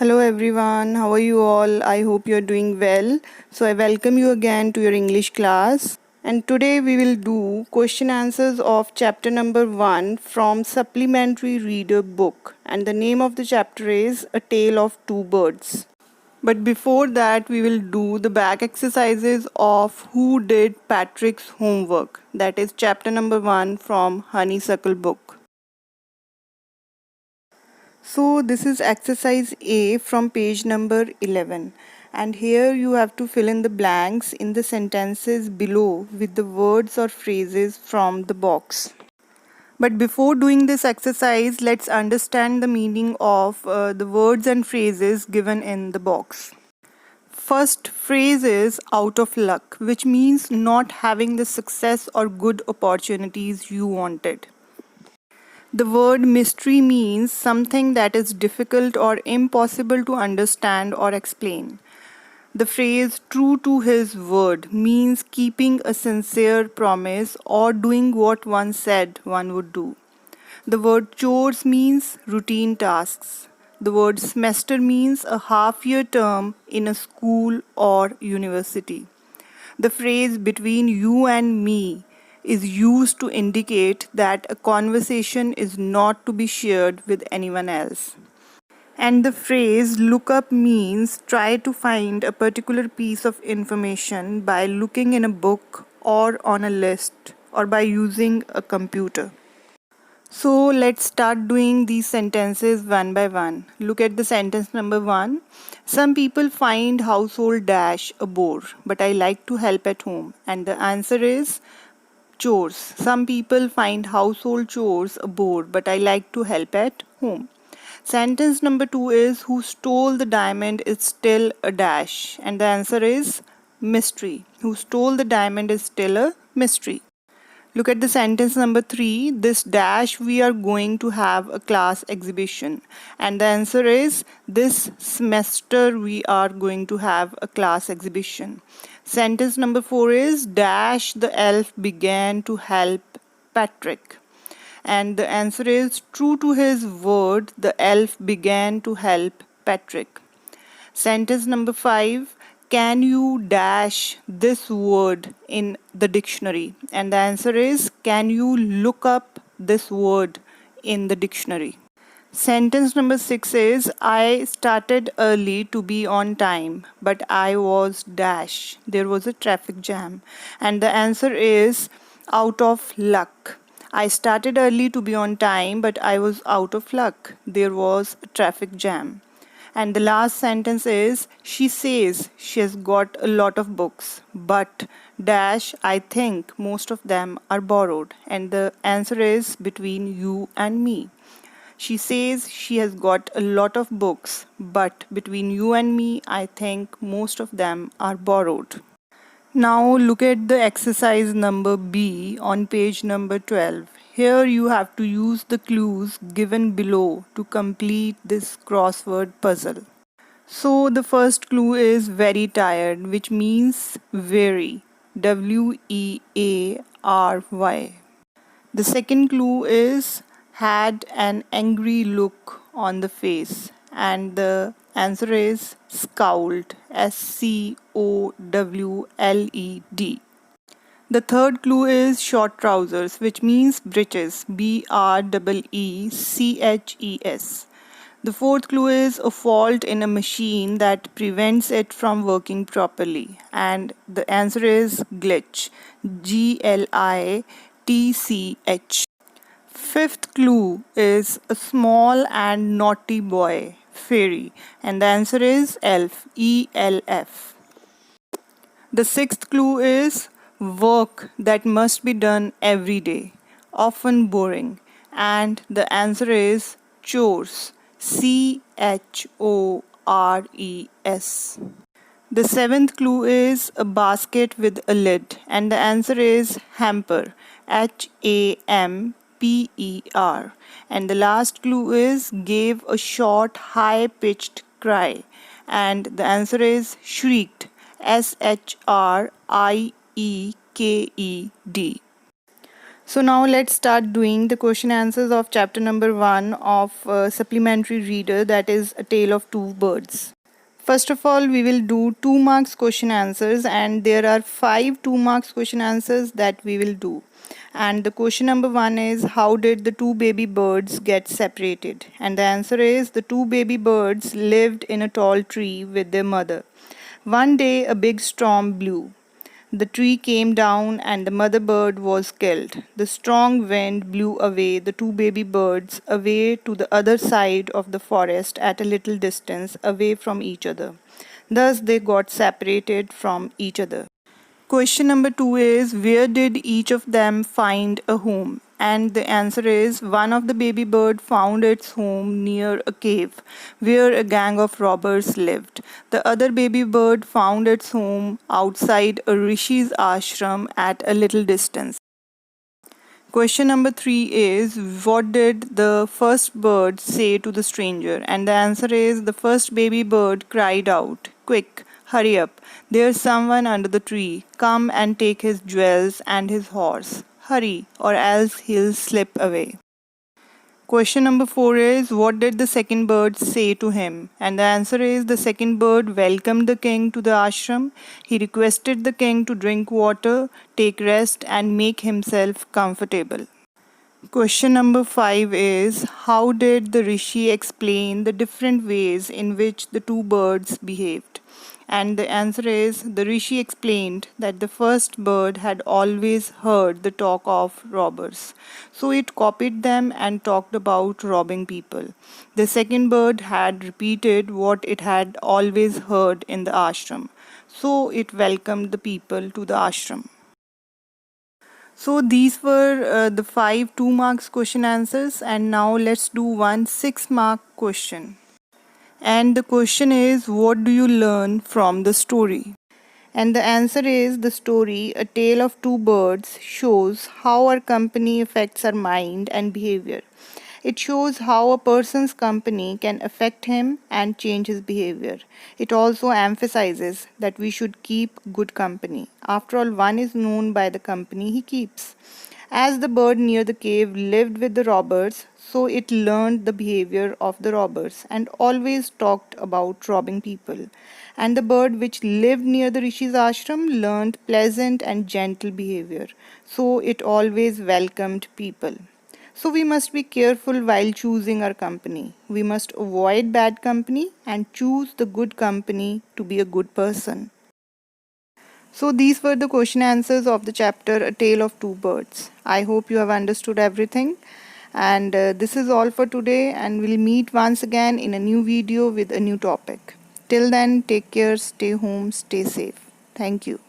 Hello everyone, how are you all? I hope you're doing well. So I welcome you again to your English class. And today we will do question answers of chapter number 1 from Supplementary Reader book. And the name of the chapter is A Tale of Two Birds. But before that, we will do the back exercises of Who Did Patrick's Homework. That is chapter number 1 from Honeysuckle book. So this is exercise A from page number 11, and here you have to fill in the blanks in the sentences below with the words or phrases from the box. But before doing this exercise, let's understand the meaning of the words and phrases given in the box. First phrase is out of luck, which means not having the success or good opportunities you wanted. The word mystery means something that is difficult or impossible to understand or explain. The phrase true to his word means keeping a sincere promise or doing what one said one would do. The word chores means routine tasks. The word semester means a half-year term in a school or university. The phrase between you and me is used to indicate that a conversation is not to be shared with anyone else. And the phrase look up means try to find a particular piece of information by looking in a book or on a list or by using a computer. So let's start doing these sentences one by one. Look at the sentence number 1. Some people find household dash a bore, but I like to help at home. And the answer is chores. Some people find household chores a bore, but I like to help at home. Sentence number 2 is who stole the diamond is still a dash. And the answer is mystery. Who stole the diamond is still a mystery. Look at the sentence number 3. This dash we are going to have a class exhibition. And the answer is this semester we are going to have a class exhibition. Sentence number 4 is dash the elf began to help Patrick. And the answer is true to his word, the elf began to help Patrick. Sentence number 5. Can you dash this word in the dictionary? And the answer is can you look up this word in the dictionary? Sentence number 6 is I started early to be on time, but I was dash. There was a traffic jam. And the answer is out of luck. I started early to be on time, but I was out of luck. There was a traffic jam. And the last sentence is she says she has got a lot of books, but dash I think most of them are borrowed. And the answer is between you and me. She says she has got a lot of books, but between you and me, I think most of them are borrowed. Now look at the exercise number B on page number 12. Here you have to use the clues given below to complete this crossword puzzle. So the first clue is very tired, which means very. Weary. The second clue is had an angry look on the face, and the answer is scowled. Scowled. The third clue is short trousers, which means breeches. Breeches. The fourth clue is a fault in a machine that prevents it from working properly. And the answer is glitch. Glitch. Fifth clue is a small and naughty boy, fairy. And the answer is elf. ELF. The sixth clue is work that must be done every day, often boring. And the answer is chores. CHORES. The seventh clue is a basket with a lid, and the answer is hamper. HAMPER. And the last clue is gave a short, high pitched cry, and the answer is shrieked. SHRIEKED. So now let's start doing the question answers of chapter number 1 of supplementary reader, that is A Tale of Two Birds. First of all, we will do 2 marks question answers, and there are 5 2 marks question answers that we will do. And the question number 1 is, how did the two baby birds get separated? And the answer is, the two baby birds lived in a tall tree with their mother. One day a big storm blew. The tree came down and the mother bird was killed. The strong wind blew away the two baby birds away to the other side of the forest at a little distance away from each other. Thus they got separated from each other. Question number 2 is, where did each of them find a home? And the answer is, one of the baby bird found its home near a cave where a gang of robbers lived. The other baby bird found its home outside a rishi's ashram at a little distance. Question number 3 is, what did the first bird say to the stranger? And the answer is, the first baby bird cried out, "Quick, hurry up. There's someone under the tree. Come and take his jewels and his horse. Hurry, or else he'll slip away." Question number 4 is, what did the second bird say to him? And the answer is, the second bird welcomed the king to the ashram. He requested the king to drink water, take rest, and make himself comfortable. Question number 5 is, how did the rishi explain the different ways in which the two birds behaved? And the answer is, the rishi explained that the first bird had always heard the talk of robbers, so it copied them and talked about robbing people. The second bird had repeated what it had always heard in the ashram, so it welcomed the people to the ashram. So these were the 5 2 marks question answers, and now let's do one 6 mark question. And the question is, what do you learn from the story? And the answer is, the story A Tale of Two Birds shows how our company affects our mind and behavior. It shows how a person's company can affect him and change his behavior. It also emphasizes that we should keep good company. After all, one is known by the company he keeps. As the bird near the cave lived with the robbers, so it learned the behavior of the robbers and always talked about robbing people. And the bird which lived near the Rishi's ashram learned pleasant and gentle behavior, so it always welcomed people. So we must be careful while choosing our company. We must avoid bad company and choose the good company to be a good person. So these were the question answers of the chapter A Tale of Two Birds. I hope you have understood everything. And this is all for today, and we'll meet once again in a new video with a new topic. Till then, take care, stay home, stay safe. Thank you.